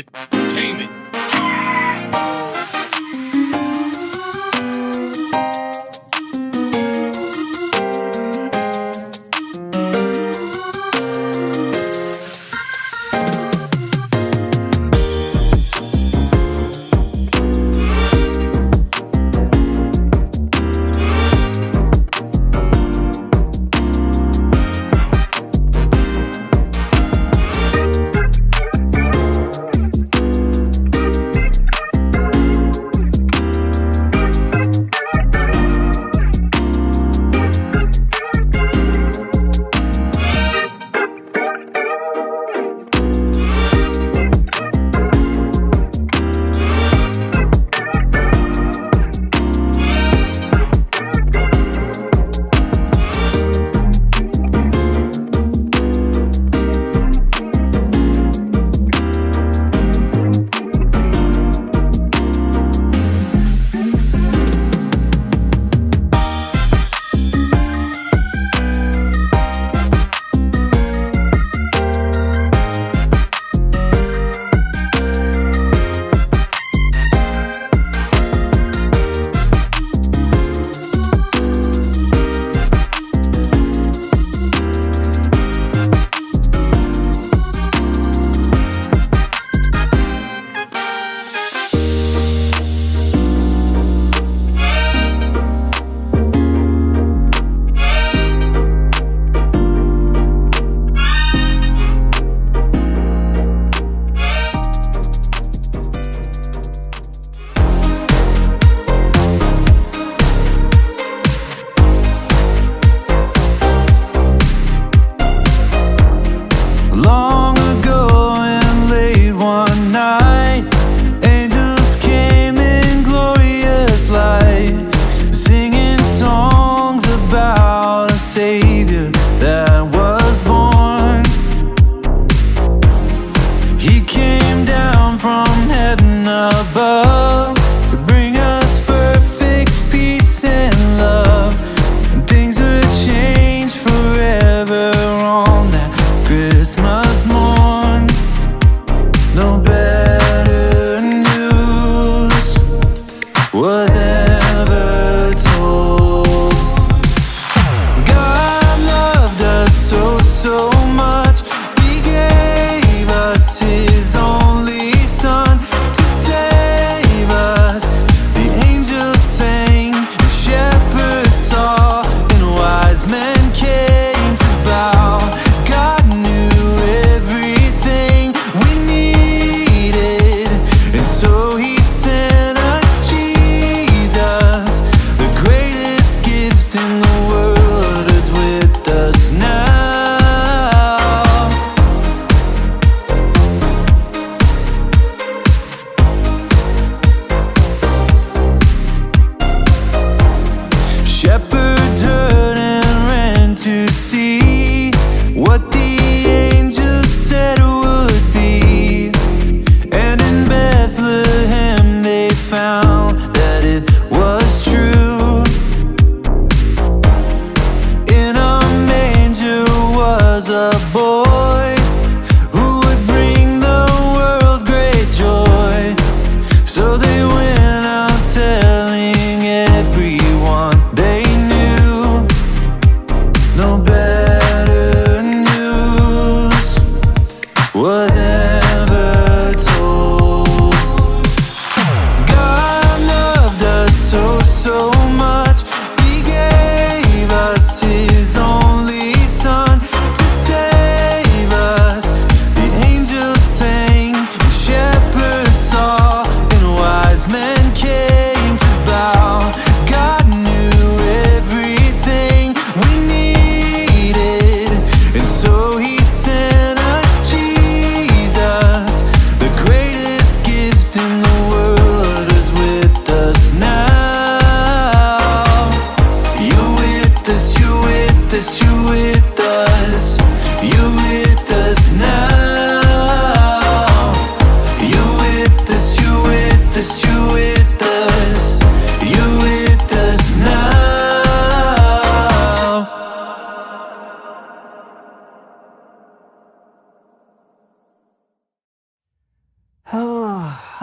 Entertainment. Long ago and late one night, angels came in glorious light, singing songs about a Savior that was born. He came down from heaven above to bring us perfect peace and love, and things would change forever on that Christmas morn. No better news was ever told. God loved us so, so much, He gave us His only Son to save us. The angels sang, the shepherds saw, and wise men came to bow. God knew everything we needed, and so He sent us Jesus. The greatest gift in the world is with us now. Shepherds heard and ran to see what the angels said would be, and in Bethlehem they found that it was true. In a manger was a boy who would bring the world great joy. So they went out telling everyone they knew. No better news was ever told. God loved us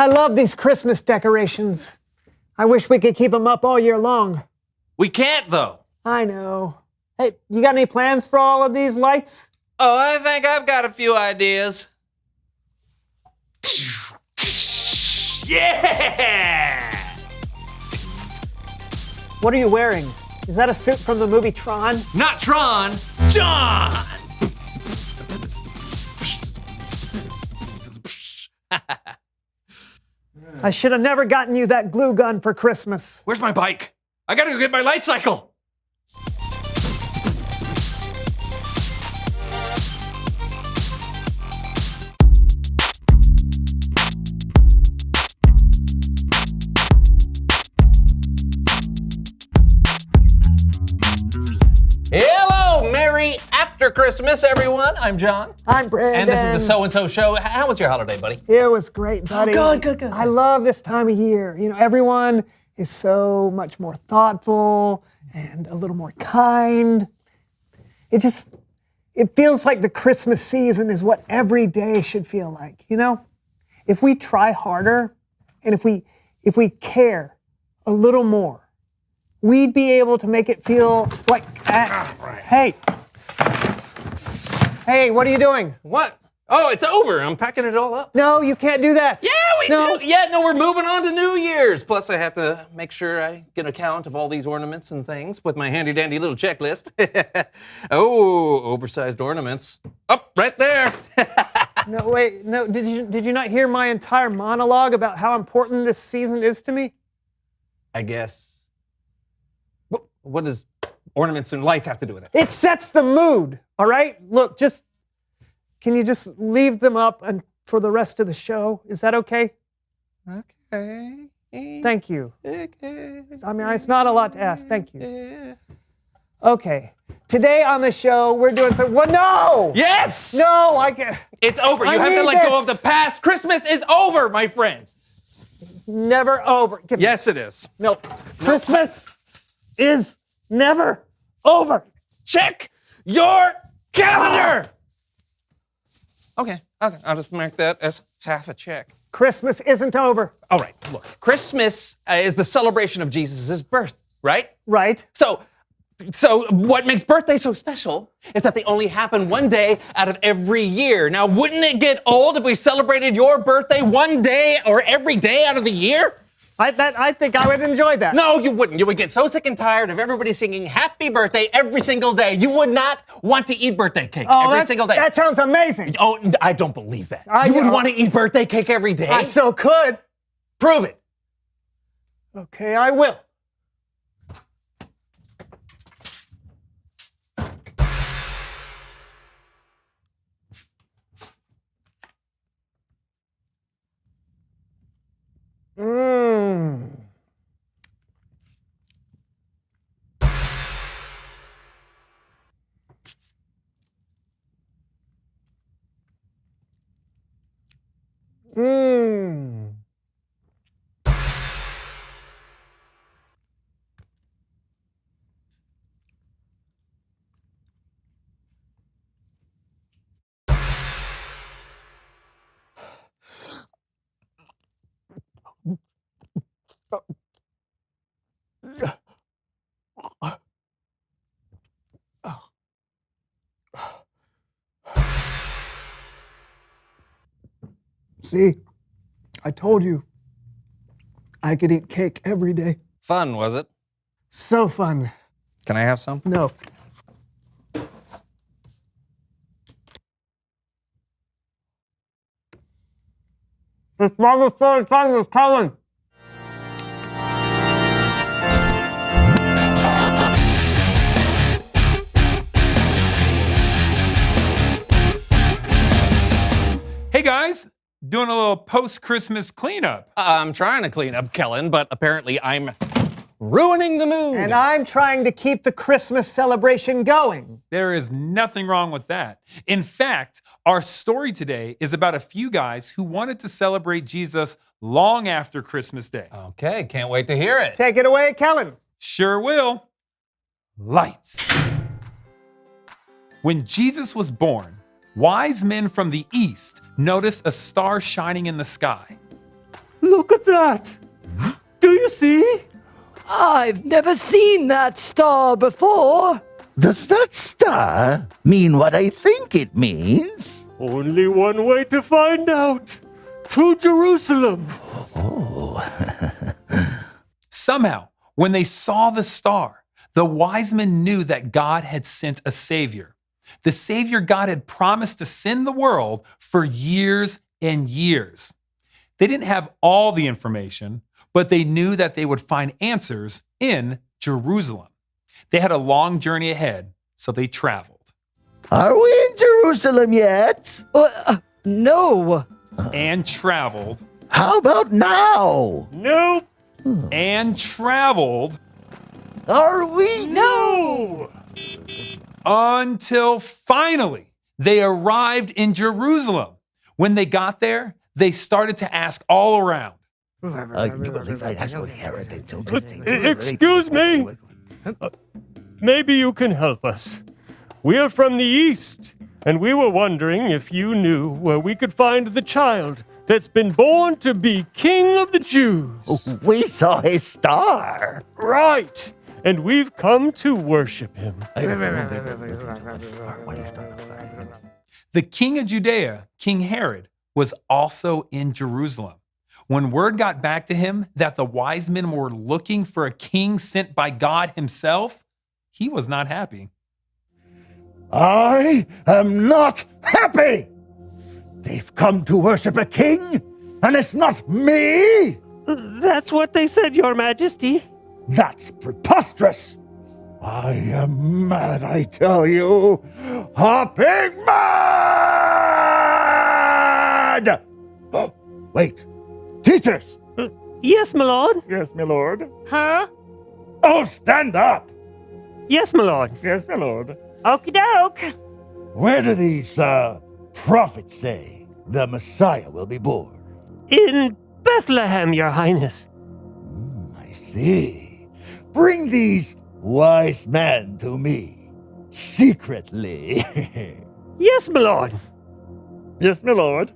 I love these Christmas decorations. I wish we could keep them up all year long. We can't, though. I know. Hey, you got any plans for all of these lights? Oh, I think I've got a few ideas. Yeah! What are you wearing? Is that a suit from the movie Tron? Not Tron, John! I should have never gotten you that glue gun for Christmas. Where's my bike? I gotta go get my light cycle. Hello, Merry After Christmas, everyone. I'm John. I'm Brandon. And this is the So-and-So Show. How was your holiday, buddy? It was great, buddy. Good. I love this time of year. You know, everyone is so much more thoughtful and a little more kind. It feels like the Christmas season is what every day should feel like, you know? If we try harder and if we care a little more, we'd be able to make it feel like, Hey, what are you doing? What? Oh, it's over. I'm packing it all up. No, you can't do that. Yeah, we do. Yeah, no, we're moving on to New Year's. Plus, I have to make sure I get a count of all these ornaments and things with my handy-dandy little checklist. Oh, oversized ornaments. Up, right there. No, wait, no, did you not hear my entire monologue about how important this season is to me? I guess. What does ornaments and lights have to do with it? It sets the mood, all right? Look, can you just leave them up and for the rest of the show? Is that okay? Okay. Thank you. Okay. I mean, it's not a lot to ask. Thank you. Okay. Today on the show, we're doing no! Yes! No, I can't. It's over. I You have to need let go of this. the past. Christmas is over, my friend. It's never over. Yes, it is. No. Christmas is never over. Check your calendar. Okay. I'll just mark that as half a check. Christmas isn't over. All right, look. Christmas is the celebration of Jesus' birth, right? Right. So what makes birthday so special is that they only happen one day out of every year. Now, wouldn't it get old if we celebrated your birthday one day or every day out of the year? I think I would enjoy that. No, you wouldn't. You would get so sick and tired of everybody singing happy birthday every single day. You would not want to eat birthday cake every single day. That sounds amazing. Oh, I don't believe that. I You would know. want to eat birthday cake every day? I so could. Prove it. Okay, I will. Mmm. Mmm. See, I told you I could eat cake every day. Fun, was it? So fun. Can I have some? No. It's Bible story time with Colin. Hey guys, doing a little post-Christmas cleanup. I'm trying to clean up, Kellen, but apparently I'm ruining the mood. And I'm trying to keep the Christmas celebration going. There is nothing wrong with that. In fact, our story today is about a few guys who wanted to celebrate Jesus long after Christmas Day. Okay, can't wait to hear it. Take it away, Kellen. Sure will. Lights. When Jesus was born, wise men from the east noticed a star shining in the sky. Look at that! Do you see? I've never seen that star before. Does that star mean what I think it means? Only one way to find out. To Jerusalem. Somehow, when they saw the star, the wise men knew that God had sent a Savior. The Savior God had promised to send the world for years and years. They didn't have all the information, but they knew that they would find answers in Jerusalem. They had a long journey ahead, so they traveled. Are we in Jerusalem yet? No. And traveled. How about now? Nope. And traveled. Are we? No. Until finally they arrived in Jerusalem. When they got there, they started to ask all around. Excuse me? Maybe you can help us. We are from the east, and we were wondering if you knew where we could find the child that's been born to be King of the Jews. We saw his star. Right. And we've come to worship him. The king of Judea, King Herod, was also in Jerusalem. When word got back to him that the wise men were looking for a king sent by God himself, he was not happy. I am not happy. They've come to worship a king, and it's not me. That's what they said, Your Majesty. That's preposterous. I am mad, I tell you. Hopping mad! Oh, wait. Teachers! Yes, my lord. Yes, my lord. Huh? Oh, stand up! Yes, my lord. Yes, my lord. Okie doke. Where do these prophets say the Messiah will be born? In Bethlehem, Your Highness. I see. Bring these wise men to me, secretly. Yes, my lord. Yes, my lord.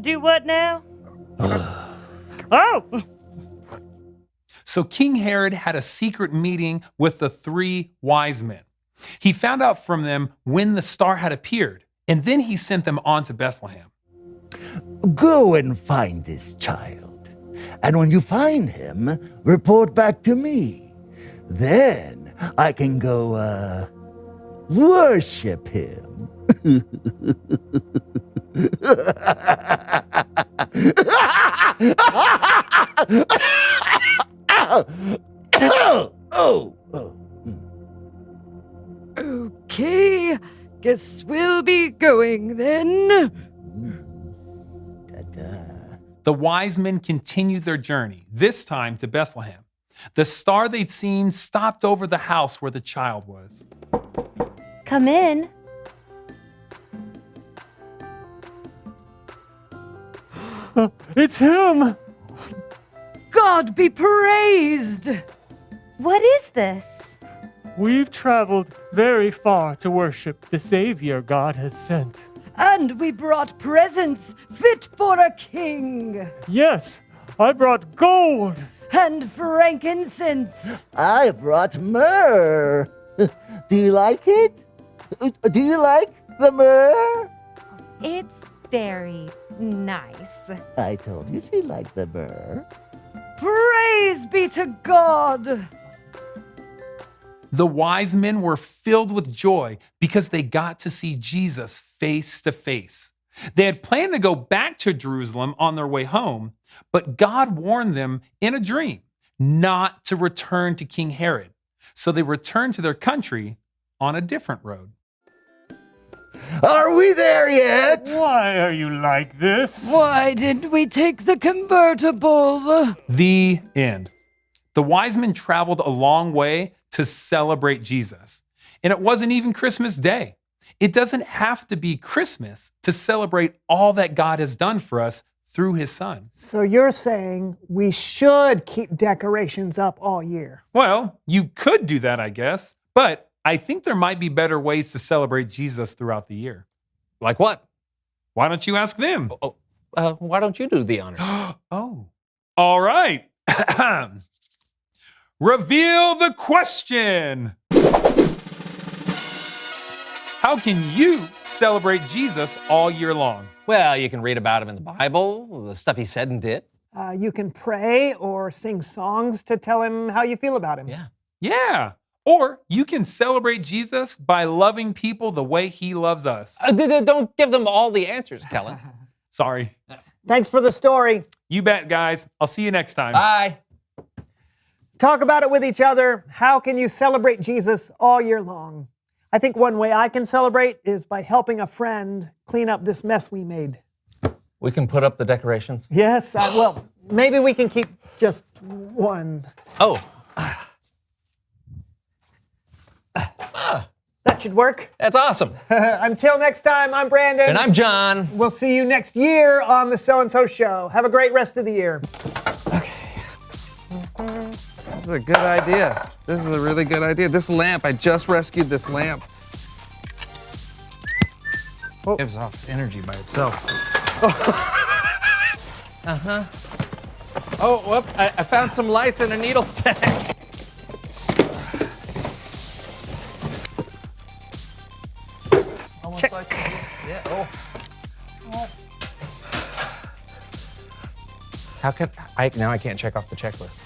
Do what now? Oh! So King Herod had a secret meeting with the three wise men. He found out from them when the star had appeared, and then he sent them on to Bethlehem. Go and find this child, and when you find him, report back to me. Then I can go, worship him. Okay, guess we'll be going then. The wise men continued their journey, this time to Bethlehem. The star they'd seen stopped over the house where the child was. Come in. It's him. God be praised. What is this? We've traveled very far to worship the Savior God has sent. And we brought presents fit for a king. Yes, I brought gold. And frankincense. I brought myrrh. Do you like it? Do you like the myrrh? It's very nice. I told you she liked the myrrh. Praise be to God. The wise men were filled with joy because they got to see Jesus face to face. They had planned to go back to Jerusalem on their way home, but God warned them in a dream not to return to King Herod. So they returned to their country on a different road. Are we there yet? Why are you like this? Why didn't we take the convertible? The end. The wise men traveled a long way to celebrate Jesus. And it wasn't even Christmas Day. It doesn't have to be Christmas to celebrate all that God has done for us through his son. So you're saying we should keep decorations up all year? Well, you could do that, I guess, but I think there might be better ways to celebrate Jesus throughout the year. Like what? Why don't you ask them? Why don't you do the honors? Oh, All right. Reveal the question. How can you celebrate Jesus all year long? Well, you can read about him in the Bible, the stuff he said and did. You can pray or sing songs to tell him how you feel about him. Yeah. Yeah. Or you can celebrate Jesus by loving people the way he loves us. Don't give them all the answers, Kellen. Sorry. Thanks for the story. You bet, guys. I'll see you next time. Bye. Talk about it with each other. How can you celebrate Jesus all year long? I think one way I can celebrate is by helping a friend clean up this mess we made. We can put up the decorations. Yes, well, maybe we can keep just one. Oh, That should work. that's awesome. Until next time, I'm Brandon. And I'm John. We'll see you next year on the So and So Show. Have a great rest of the year. This is a good idea. This is a really good idea. This lamp, I just rescued this lamp. Oh. Gives off energy by itself. Oh, whoop, I found some lights in a needle stack. Check. Yeah, How can now I can't check off the checklist.